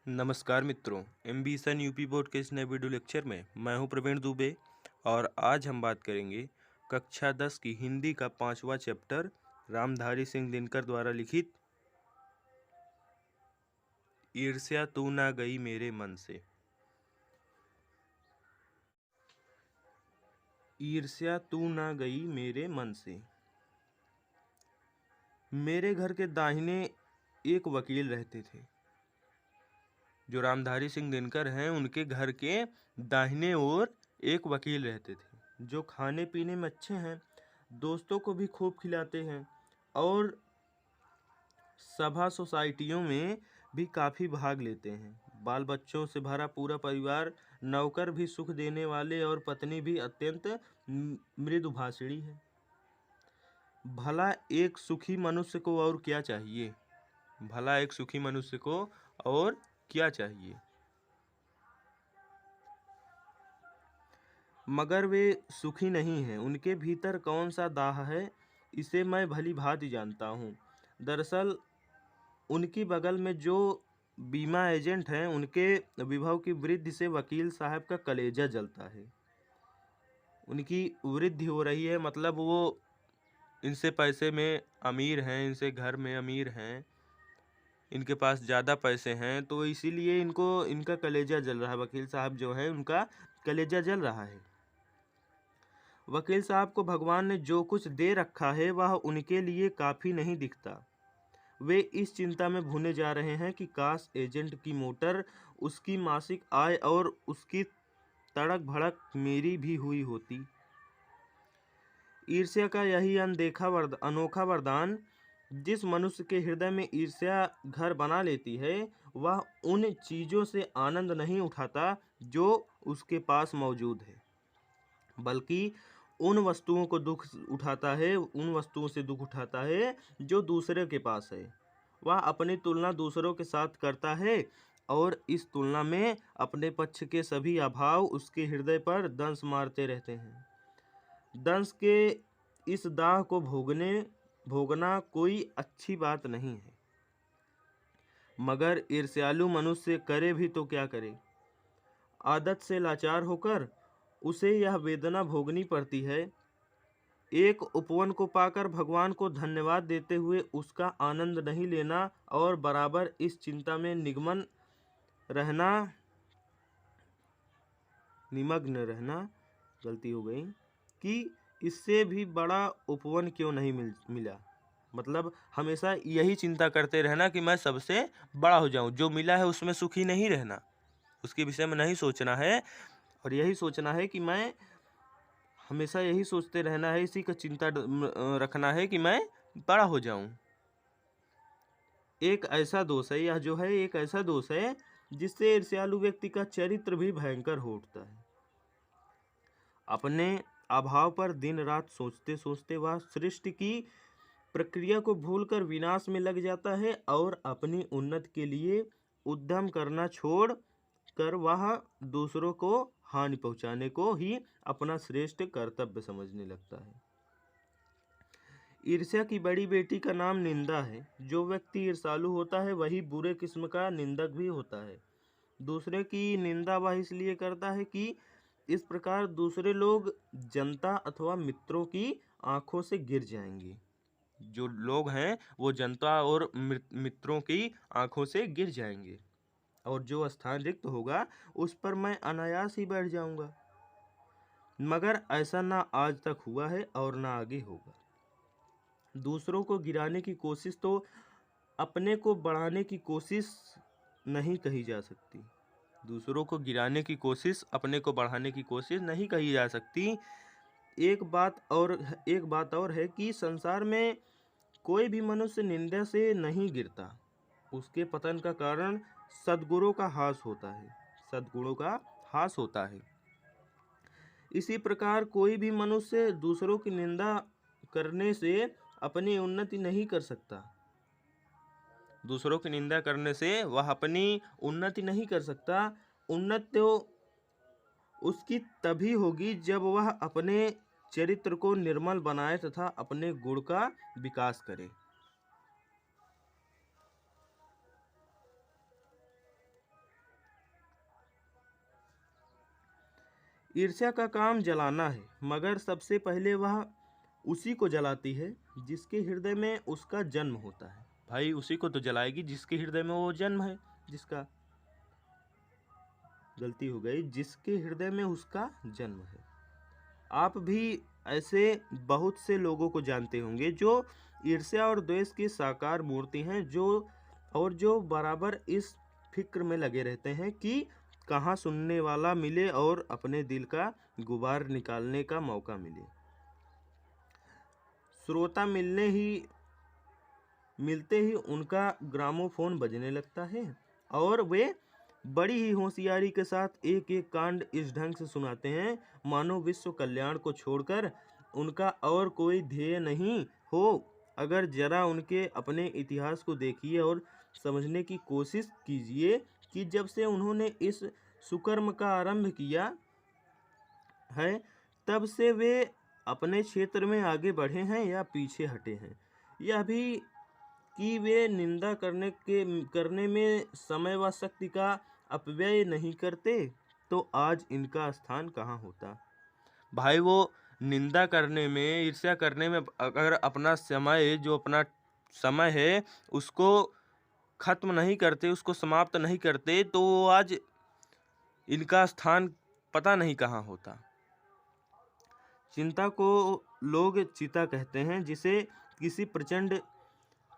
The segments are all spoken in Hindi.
नमस्कार मित्रों, एमबीसन यूपी बोर्ड के इस नए वीडियो लेक्चर में मैं हूं प्रवीण दुबे और आज हम बात करेंगे कक्षा 10 की हिंदी का 5वां चैप्टर रामधारी सिंह दिनकर द्वारा लिखित ईर्ष्या तू ना गई मेरे मन से। ईर्ष्या तू ना गई मेरे मन से। मेरे घर के दाहिने एक वकील रहते थे। जो रामधारी सिंह दिनकर हैं उनके घर के दाहिने ओर एक वकील रहते थे जो खाने पीने में अच्छे हैं, दोस्तों को भी खूब खिलाते हैं और सभा सोसाइटियों में भी काफ़ी भाग लेते हैं। बाल बच्चों से भरा पूरा परिवार, नौकर भी सुख देने वाले और पत्नी भी अत्यंत मृदुभाषिणी है। भला एक सुखी मनुष्य को और क्या चाहिए? भला एक सुखी मनुष्य को और क्या चाहिए? मगर वे सुखी नहीं हैं। उनके भीतर कौन सा दाह है, इसे मैं भली भांति जानता हूँ। दरअसल उनकी बगल में जो बीमा एजेंट हैं, उनके विभव की वृद्धि से वकील साहब का कलेजा जलता है। उनकी वृद्धि हो रही है, मतलब वो इनसे पैसे में अमीर हैं, इनसे घर में अमीर हैं, इनके पास ज़्यादा पैसे हैं, तो इसीलिए इनका कलेजा जल रहा है। वकील साहब जो हैं उनका कलेजा जल रहा है। वकील साहब को भगवान ने जो कुछ दे रखा है वह उनके लिए काफ़ी नहीं दिखता। वे इस चिंता में भुने जा रहे हैं कि काश एजेंट की मोटर, उसकी मासिक आय और उसकी तड़क भड़क मेरी भी हुई होती। ईर्ष्या का यही अनोखा वरदान जिस मनुष्य के हृदय में ईर्ष्या घर बना लेती है, वह उन चीज़ों से आनंद नहीं उठाता जो उसके पास मौजूद है, बल्कि उन वस्तुओं से दुख उठाता है जो दूसरे के पास है। वह अपनी तुलना दूसरों के साथ करता है और इस तुलना में अपने पक्ष के सभी अभाव उसके हृदय पर दंश मारते रहते हैं। दंश के इस दाह को भोगना कोई अच्छी बात नहीं है, मगर ईर्ष्यालु मनुष्य करे भी तो क्या करे। आदत से लाचार होकर उसे यह वेदना भोगनी पड़ती है। एक उपवन को पाकर भगवान को धन्यवाद देते हुए उसका आनंद नहीं लेना और बराबर इस चिंता में निमग्न रहना गलती हो गई कि इससे भी बड़ा उपवन क्यों नहीं मिला। मतलब हमेशा यही चिंता करते रहना कि मैं सबसे बड़ा हो जाऊं, जो मिला है उसमें सुखी नहीं रहना, उसके विषय में नहीं सोचना है और यही सोचना है कि मैं हमेशा यही सोचते रहना है, इसी का चिंता रखना है कि मैं बड़ा हो जाऊं। एक ऐसा दोष है, यह जो है एक ऐसा दोष है जिससे ईर्ष्यालु व्यक्ति का चरित्र भी भयंकर हो उठता है। अपने अभाव पर दिन रात सोचते सोचते वह सृष्टि की प्रक्रिया को भूलकर विनाश में लग जाता है और अपनी उन्नति के लिए उद्यम करना छोड़ कर वह दूसरों को हानि पहुंचाने को ही अपना श्रेष्ठ कर्तव्य समझने लगता है। ईर्ष्या की बड़ी बेटी का नाम निंदा है। जो व्यक्ति ईर्ष्यालु होता है वही बुरे किस्म का निंदक भी होता है। दूसरे की निंदा वह इसलिए करता है कि इस प्रकार दूसरे लोग जनता अथवा मित्रों की आंखों से गिर जाएंगे। जो लोग हैं वो जनता और मित्रों की आंखों से गिर जाएंगे और जो स्थान रिक्त होगा उस पर मैं अनायास ही बैठ जाऊंगा। मगर ऐसा ना आज तक हुआ है और ना आगे होगा। दूसरों को गिराने की कोशिश तो अपने को बढ़ाने की कोशिश नहीं कही जा सकती। दूसरों को गिराने की कोशिश अपने को बढ़ाने की कोशिश नहीं कही जा सकती। एक बात और है कि संसार में कोई भी मनुष्य निंदा से नहीं गिरता। उसके पतन का कारण सद्गुणों का ह्रास होता है। इसी प्रकार कोई भी मनुष्य दूसरों की निंदा करने से अपनी उन्नति नहीं कर सकता। दूसरों की निंदा करने से वह अपनी उन्नति नहीं कर सकता। उन्नति तो उसकी तभी होगी जब वह अपने चरित्र को निर्मल बनाए तथा अपने गुण का विकास करे। ईर्ष्या का काम जलाना है, मगर सबसे पहले वह उसी को जलाती है जिसके हृदय में उसका जन्म होता है। भाई उसी को तो जलाएगी जिसके हृदय में वो जन्म है, जिसका, गलती हो गई, जिसके हृदय में उसका जन्म है। आप भी ऐसे बहुत से लोगों को जानते होंगे जो ईर्ष्या और द्वेष की साकार मूर्ति हैं, जो बराबर इस फिक्र में लगे रहते हैं कि कहाँ सुनने वाला मिले और अपने दिल का गुबार निकालने का मौका मिले। श्रोता मिलते ही उनका ग्रामोफोन बजने लगता है और वे बड़ी ही होशियारी के साथ एक एक कांड इस ढंग से सुनाते हैं मानो विश्व कल्याण को छोड़कर उनका और कोई ध्येय नहीं हो। अगर जरा उनके अपने इतिहास को देखिए और समझने की कोशिश कीजिए कि जब से उन्होंने इस सुकर्म का आरंभ किया है, तब से वे अपने क्षेत्र में आगे बढ़े हैं या पीछे हटे हैं। यह भी कि वे निंदा करने में समय व शक्ति का अपव्यय नहीं करते, तो आज इनका स्थान कहाँ होता। भाई वो निंदा करने में, ईर्ष्या करने में अगर अपना समय है उसको खत्म नहीं करते, उसको समाप्त नहीं करते, तो आज इनका स्थान पता नहीं कहाँ होता। चिंता को लोग चिता कहते हैं, जिसे किसी प्रचंड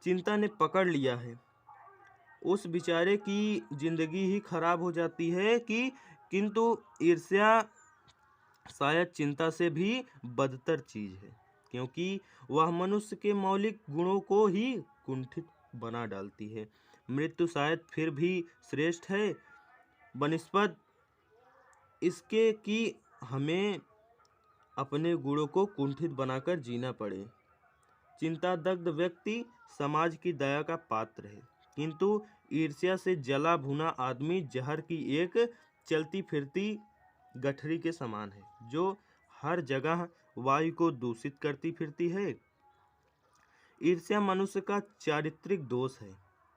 चिंता ने पकड़ लिया है उस बेचारे की जिंदगी ही खराब हो जाती है किंतु ईर्ष्या शायद चिंता से भी बदतर चीज है, क्योंकि वह मनुष्य के मौलिक गुणों को ही कुंठित बना डालती है। मृत्यु शायद फिर भी श्रेष्ठ है बनिस्बत इसके कि हमें अपने गुणों को कुंठित बनाकर जीना पड़े। चिंता दग्ध व्यक्ति समाज की दया का पात्र है, किंतु ईर्ष्या से जला भुना आदमी जहर की एक चलती फिरती गठरी के समान है, जो हर जगह वायु को दूषित करती फिरती है। ईर्ष्या मनुष्य का चारित्रिक दोष है,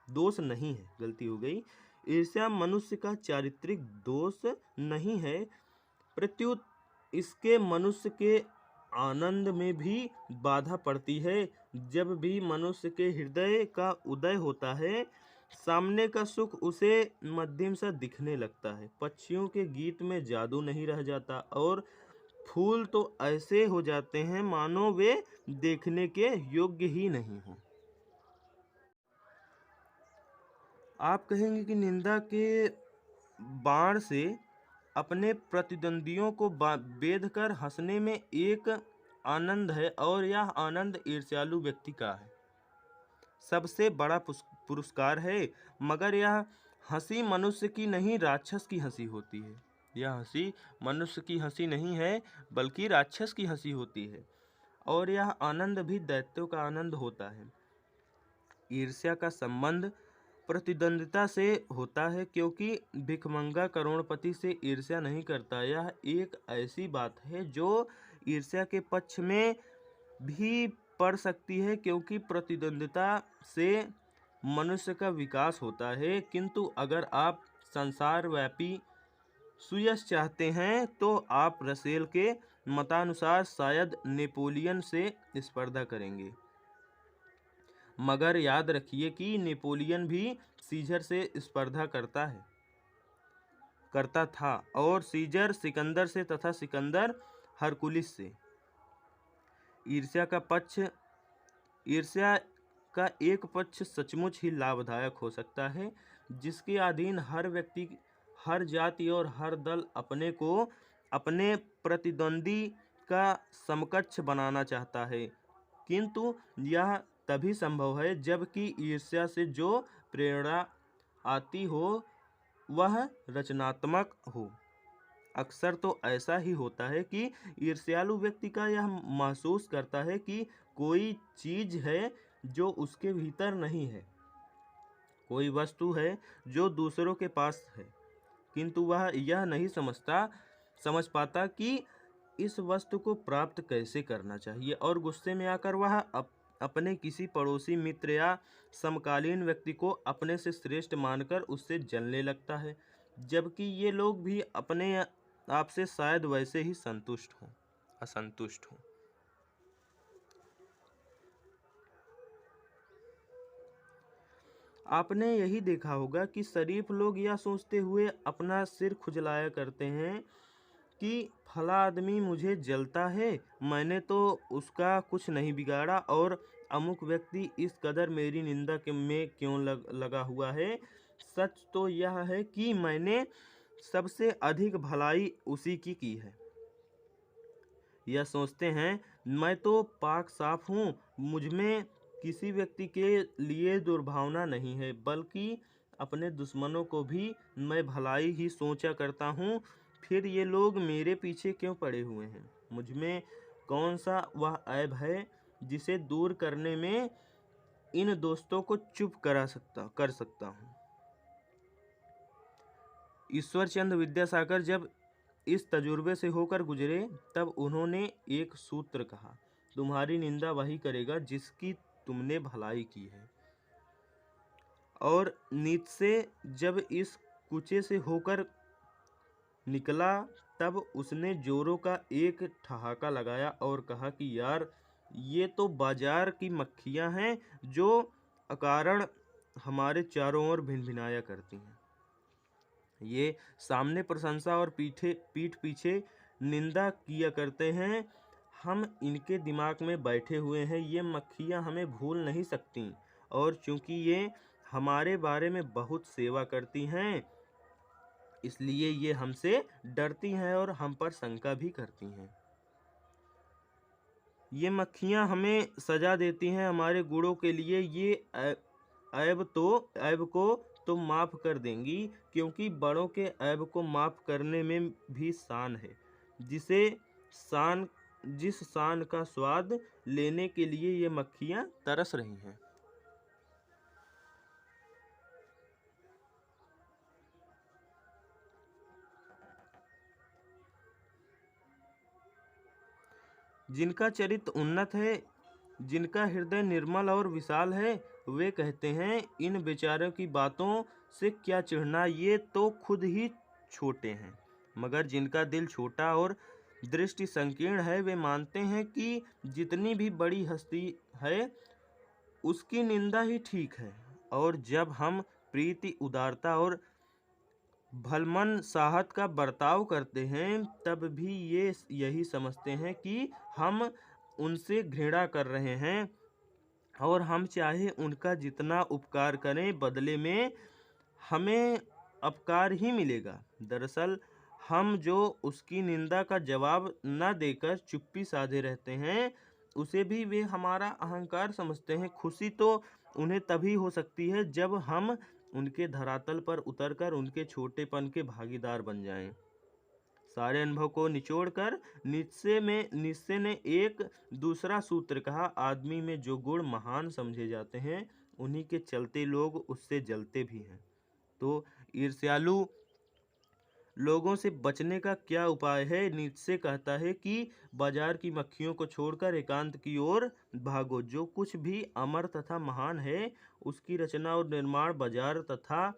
दोष नहीं है, गलती हो गई। ईर्ष्या मनुष्य का चारित्रिक दोष नहीं है, प्रत्युत इसके मनुष्य के आनंद में भी बाधा पड़ती है। जब भी मनुष्य के हृदय का उदय होता है, सामने का सुख उसे मध्यम सा दिखने लगता है। पक्षियों के गीत में जादू नहीं रह जाता और फूल तो ऐसे हो जाते हैं मानो वे देखने के योग्य ही नहीं हो। आप कहेंगे कि निंदा के बाण से अपने प्रतिद्वंदियों को बेध कर हंसने में एक आनंद है, और यह आनंद ईर्ष्यालु व्यक्ति का है, सबसे बड़ा पुरस्कार है। मगर यह हंसी मनुष्य की नहीं, राक्षस की हंसी होती है। यह हंसी मनुष्य की हंसी नहीं है, बल्कि राक्षस की हंसी होती है, और यह आनंद भी दैत्यों का आनंद होता है। ईर्ष्या का संबंध प्रतिद्वंदिता से होता है, क्योंकि भिखमंगा करोड़पति से ईर्ष्या नहीं करता। यह एक ऐसी बात है जो ईर्ष्या के पक्ष में भी पड़ सकती है, क्योंकि प्रतिद्वंदिता से मनुष्य का विकास होता है। किंतु अगर आप संसार व्यापी सुयश चाहते हैं, तो आप रसेल के मतानुसार शायद नेपोलियन से स्पर्धा करेंगे। मगर याद रखिए कि नेपोलियन भी सीजर से स्पर्धा करता था, और सीजर सिकंदर से तथा सिकंदर हरकुलिस से। ईर्ष्या का एक पक्ष सचमुच ही लाभदायक हो सकता है, जिसके अधीन हर व्यक्ति, हर जाति और हर दल अपने को अपने प्रतिद्वंदी का समकक्ष बनाना चाहता है। किंतु यह तभी संभव है जबकि ईर्ष्या से जो प्रेरणा आती हो वह रचनात्मक हो। अक्सर तो ऐसा ही होता है कि ईर्ष्यालु व्यक्ति का यह महसूस करता है कि कोई चीज है जो उसके भीतर नहीं है, कोई वस्तु है जो दूसरों के पास है, किंतु वह यह नहीं समझ पाता कि इस वस्तु को प्राप्त कैसे करना चाहिए, और गुस्से में आकर वह अपने किसी पड़ोसी मित्र या समकालीन व्यक्ति को अपने से श्रेष्ठ मानकर उससे जलने लगता है। जबकि ये लोग भी अपने आपसे शायद वैसे ही असंतुष्ट हो। आपने यही देखा होगा कि शरीफ लोग यह सोचते हुए अपना सिर खुजलाया करते हैं कि फला आदमी मुझे जलता है, मैंने तो उसका कुछ नहीं बिगाड़ा, और अमुक व्यक्ति इस कदर मेरी निंदा में क्यों लगा हुआ है। सच तो यह है कि मैंने सबसे अधिक भलाई उसी की है। यह सोचते हैं मैं तो पाक साफ हूँ, मुझमें किसी व्यक्ति के लिए दुर्भावना नहीं है, बल्कि अपने दुश्मनों को भी मैं भलाई ही सोचा करता हूँ। फिर ये लोग मेरे पीछे क्यों पड़े हुए हैं? मुझमें कौन सा वह ऐब है जिसे दूर करने में इन दोस्तों को चुप कर सकता हूँ। ईश्वर चंद्र विद्यासागर जब इस तजुर्बे से होकर गुजरे, तब उन्होंने एक सूत्र कहा, तुम्हारी निंदा वही करेगा जिसकी तुमने भलाई की है। और नीत्शे जब इस कूचे से होकर निकला, तब उसने जोरों का एक ठहाका लगाया और कहा कि यार, ये तो बाजार की मक्खियां हैं जो अकारण हमारे चारों ओर भिनभिनाया करती हैं। ये सामने प्रशंसा और पीठ पीछे निंदा किया करते हैं। हम इनके दिमाग में बैठे हुए हैं, ये मक्खियाँ हमें भूल नहीं सकती, और चूंकि ये हमारे बारे में बहुत सेवा करती हैं, इसलिए ये हमसे डरती हैं और हम पर शंका भी करती हैं। ये मक्खियाँ हमें सजा देती हैं हमारे गुणों के लिए। ये ऐब को तो माफ़ कर देंगी, क्योंकि बड़ों के ऐब को माफ़ करने में भी शान है, जिस शान का स्वाद लेने के लिए ये मक्खियाँ तरस रही हैं। जिनका चरित्र उन्नत है, जिनका हृदय निर्मल और विशाल है, वे कहते हैं इन बेचारों की बातों से क्या चिढ़ना, ये तो खुद ही छोटे हैं। मगर जिनका दिल छोटा और दृष्टि संकीर्ण है, वे मानते हैं कि जितनी भी बड़ी हस्ती है उसकी निंदा ही ठीक है। और जब हम प्रीति, उदारता और भलमन साहत का बर्ताव करते हैं, तब भी ये यही समझते हैं कि हम उनसे घृणा कर रहे हैं, और हम चाहे उनका जितना उपकार करें, बदले में हमें अपकार ही मिलेगा। दरअसल हम जो उसकी निंदा का जवाब न देकर चुप्पी साधे रहते हैं, उसे भी वे हमारा अहंकार समझते हैं। खुशी तो उन्हें तभी हो सकती है जब हम उनके धरातल पर उतरकर उनके छोटेपन के भागीदार बन जाएं। सारे अनुभव को निचोड़कर नीत्शे ने एक दूसरा सूत्र कहा, आदमी में जो गुण महान समझे जाते हैं, उन्हीं के चलते लोग उससे जलते भी हैं। तो ईर्ष्यालु लोगों से बचने का क्या उपाय है? नीत्शे कहता है कि बाजार की मक्खियों को छोड़कर एकांत की ओर भागो। जो कुछ भी अमर तथा महान है, उसकी रचना और निर्माण बाजार तथा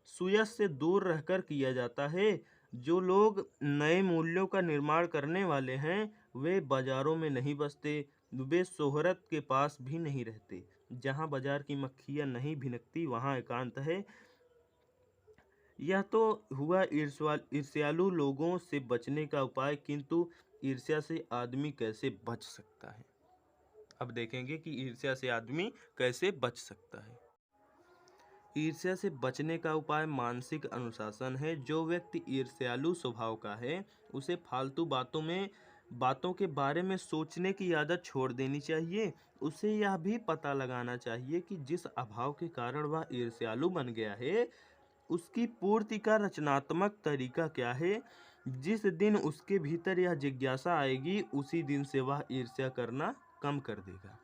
सुयश से दूर रहकर किया जाता है। जो लोग नए मूल्यों का निर्माण करने वाले हैं, वे बाजारों में नहीं बसते, वे शोहरत के पास भी नहीं रहते। जहाँ बाजार की मक्खियाँ नहीं भिनकती, वहाँ एकांत है। यह तो हुआ ईर्ष्यालु लोगों से बचने का उपाय, किंतु ईर्ष्या से आदमी कैसे बच सकता है? अब देखेंगे कि ईर्ष्या से आदमी कैसे बच सकता है। ईर्ष्या से बचने का उपाय मानसिक अनुशासन है। जो व्यक्ति ईर्ष्यालु स्वभाव का है, उसे फालतू बातों के बारे में सोचने की आदत छोड़ देनी चाहिए। उसे यह भी पता लगाना चाहिए कि जिस अभाव के कारण वह ईर्ष्यालु बन गया है, उसकी पूर्ति का रचनात्मक तरीका क्या है। जिस दिन उसके भीतर यह जिज्ञासा आएगी, उसी दिन से वह ईर्ष्या करना कम कर देगा।